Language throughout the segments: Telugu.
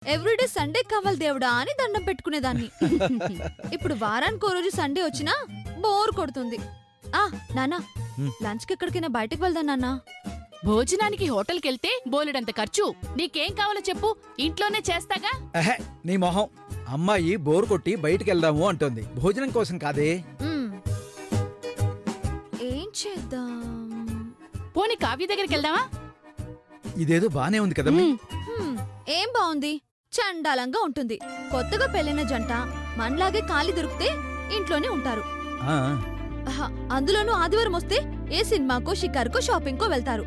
ఎవ్రీడే సండే కావాలి దేవుడా అని దండం పెట్టుకునేదాన్ని. ఇప్పుడు వారానికి ఓ రోజు సండే వచ్చినా బోర్ కొడుతుంది. నానా లంచ్ కి ఎక్కడికైనా బయటకు వెళ్దాం నాన్నా. భోజనానికి హోటల్కెళ్తే బోలెడంత ఖర్చు. నీకేం కావాలో చెప్పు, ఇంట్లోనే చేస్తాగా. నీ మొహం. అమ్మాయి బోర్ కొట్టి బయటికెళ్దాము అంటోంది, భోజనం కోసం కాదే. ఏం చేద్దాం? పోనీ కావ్య దగ్గరికి వెళ్దామా? ఇదేదో బానే ఉంది కదా. ఏం బాగుంది, చండాలంగా ఉంటుంది. కొత్తగా పెళ్లిన జంట మనలాగే ఖాళీ దొరికితే ఇంట్లోనే ఉంటారు. అందులోనూ ఆదివారం వస్తే ఏ సినిమాకో షికారుకో షాపింగ్కో వెళ్తారు.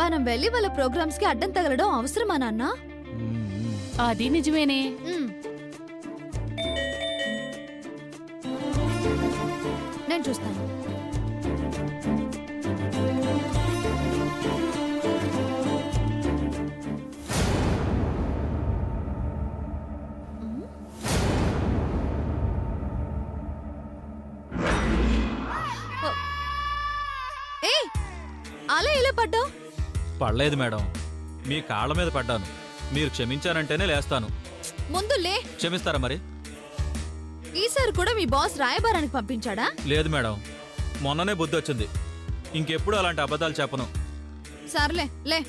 మనం వెళ్లి వాళ్ళ ప్రోగ్రామ్స్ కి అడ్డం తగలడం అవసరమా నాన్న? అది నిజమేనే. నేను చూస్తాను. అలా ఇలా పడ్డావు? పడలేదు మేడం, మీ కాళ్ళ మీద పడ్డాను. మీరు క్షమించారంటేనే లేస్తాను. ముందు లే. క్షమిస్తారా మరి? ఈసారి కూడా మీ బాస్ రాయబారానికి పంపించాడా? లేదు మేడం, మొన్ననే బుద్ధి వచ్చింది. ఇంకెప్పుడు అలాంటి అబద్ధాలు చెప్పను. సర్లే లే.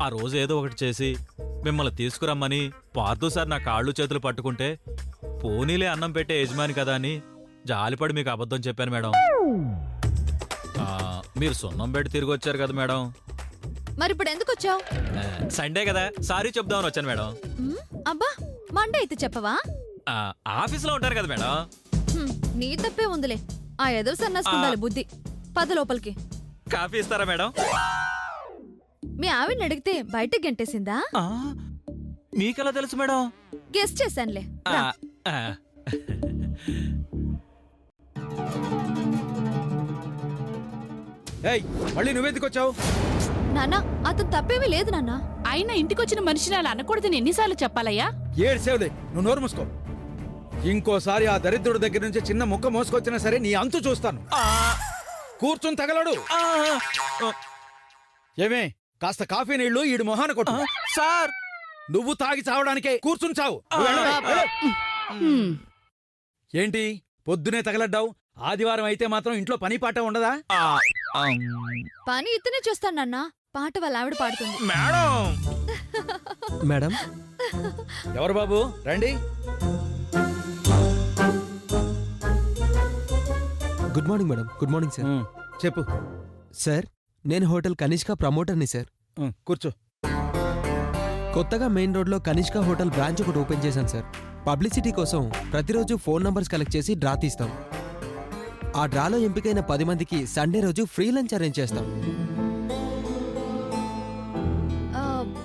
ఆ రోజు ఏదో ఒకటి చేసి మిమ్మల్ని తీసుకురమ్మని పార్థు సార్ నా కాళ్ళు చేతులు పట్టుకుంటే పోనీలే అన్నం పెట్టే యజమాని కదా అని జాలిపడి మీకు అబద్ధం చెప్పాను మేడం. మీరు సున్నం పెట్టి తిరిగి వచ్చారు కదా మేడం. మరి ఇప్పుడు ఎందుకు వచ్చావు? సండే కదా, సారీ చెప్దామని వచ్చాను మేడం. అబ్బా, మండే అయితే చెప్పవా? ఆఫీస్లో ఉంటారు కదా మేడం. నీ తప్పే ఉందిలే. ఆ ఎదురు సన్నసుకుండాలి బుద్ధి. పద లోపలికి. కాఫీ ఇస్తారా మేడం? మీ ఆవిడని అడిగితే బయటకు గెంటేసిందా? మీకెలా తెలుసు మేడం? గెస్ట్ చేశానులే. మళ్ళీ నువ్వెందుకు వచ్చావు? నాన్న, అతను తప్పేమీ లేదు నాన్న. అయినా ఇంటికొచ్చిన మనిషిని అలా అనకూడదని ఎన్నిసార్లు చెప్పాలయ్యా? ఏడ్సేవులే, నువ్వు నోరు మూసుకో. ఇంకోసారి ఆ దరిద్రుడి దగ్గర నుంచి చిన్న ముక్క మోసుకొచ్చినా సరే నీ అంతు చూస్తాను. కూర్చుని తగలడు. ఏమే, కాస్త కాఫీ నీళ్లు ఈడు మొహాన కొట్టు. సార్, నువ్వు తాగి చావడానికే కూర్చుని చావు. ఏంటి పొద్దునే తగలడ్డావు? ఆదివారం అయితే మాత్రం ఇంట్లో పని పాట ఉండదా? పని ఇతనే చేస్తాను నాన్న. పాట వాళ్ళ ఆవిడ పాడుతుంది. మేడం ఎవరు బాబు? రండి. Good morning madam. Good morning sir. చెప్పు సార్, నేను హోటల్ కనిష్క ప్రమోటర్ని సార్. కూర్చో. కొత్తగా మెయిన్ రోడ్లో కనిష్క హోటల్ బ్రాంచ్ ఒకటి ఓపెన్ చేశాను సార్. పబ్లిసిటీ కోసం ప్రతిరోజు ఫోన్ నంబర్స్ కలెక్ట్ చేసి డ్రా తీస్తాం. ఆ డ్రాలో ఎంపికైన 10 మందికి సండే రోజు ఫ్రీ లంచ్ అరేంజ్ చేస్తాం.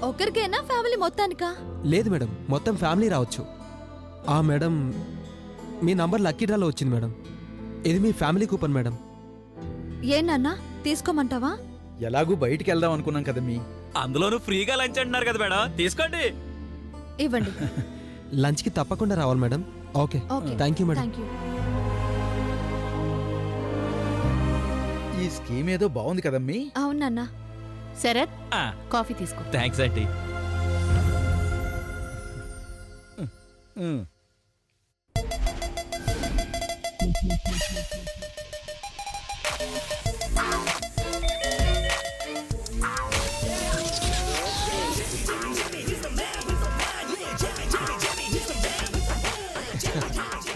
ఒకరికైనా ఫ్యామిలీ మొత్తానికా? లేదు మేడం, మొత్తం ఫ్యామిలీ రావచ్చు. మేడం, మీ నంబర్ లక్కీ డ్రాలో వచ్చింది మేడం. ఇది మీ ఫ్యామిలీ కూపన్ మేడం. ఏనన్నా, తీసుకోమంటావా? ఎలాగూ బయటికి వెళ్దాం అనుకున్నాం కదా మీ. అందులోనూ ఫ్రీగా లంచ్ అంటున్నారు కదా మేడం, తీసుకోండి. ఇవ్వండి. లంచ్కి తప్పకుండా రావాలి madam. Okay, thank you madam. ఈ స్కీమ్ ఏదో బాగుంది కదమ్మీ. అవునన్నా. శరత్, కాఫీ తీసుకో. Thanks aunty.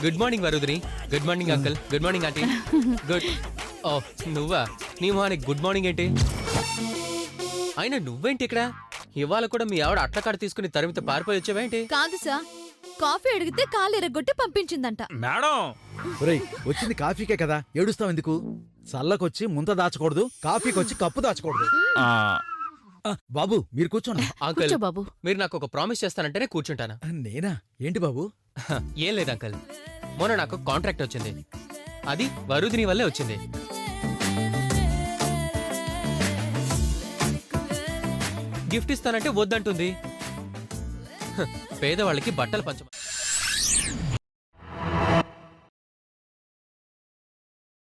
Good morning Varudini. Good morning uncle. Good morning aunty. Good. ఓ, నువ్వా? నీ మొహానికి గుడ్ మార్నింగ్ ఏంటి? అయినా నువ్వేంటి ఇక్కడ? ఇవాళ కూడా మీ ఆవిడ అట్లకాడ తీసుకుని తరిమితే పారిపోయి వచ్చావేంటి? కాదు సార్, కాఫీ అడిగితే కాలు ఎరగొట్టి పంపించిందంట. మేడం, వచ్చింది కాఫీకే కదా, ఏడుస్తావు ఎందుకు? చల్లకొచ్చి ముంత దాచకూడదు, కాఫీకొచ్చి కప్పు దాచకూడదు. బాబు మీరు కూర్చోండి. అంకుల్ బాబు, మీరు నాకు ఒక ప్రామిస్ చేస్తానంటేనే కూర్చుంటాను. నేనా? ఏంటి బాబు? ఏం లేదు అంకుల్, మొన్న నాకు కాంట్రాక్ట్ వచ్చింది. అది వరుదిని వల్లే వచ్చింది. గిఫ్ట్ ఇస్తానంటే వద్దంటుంది. పేదవాళ్ళకి బట్టలు పంచ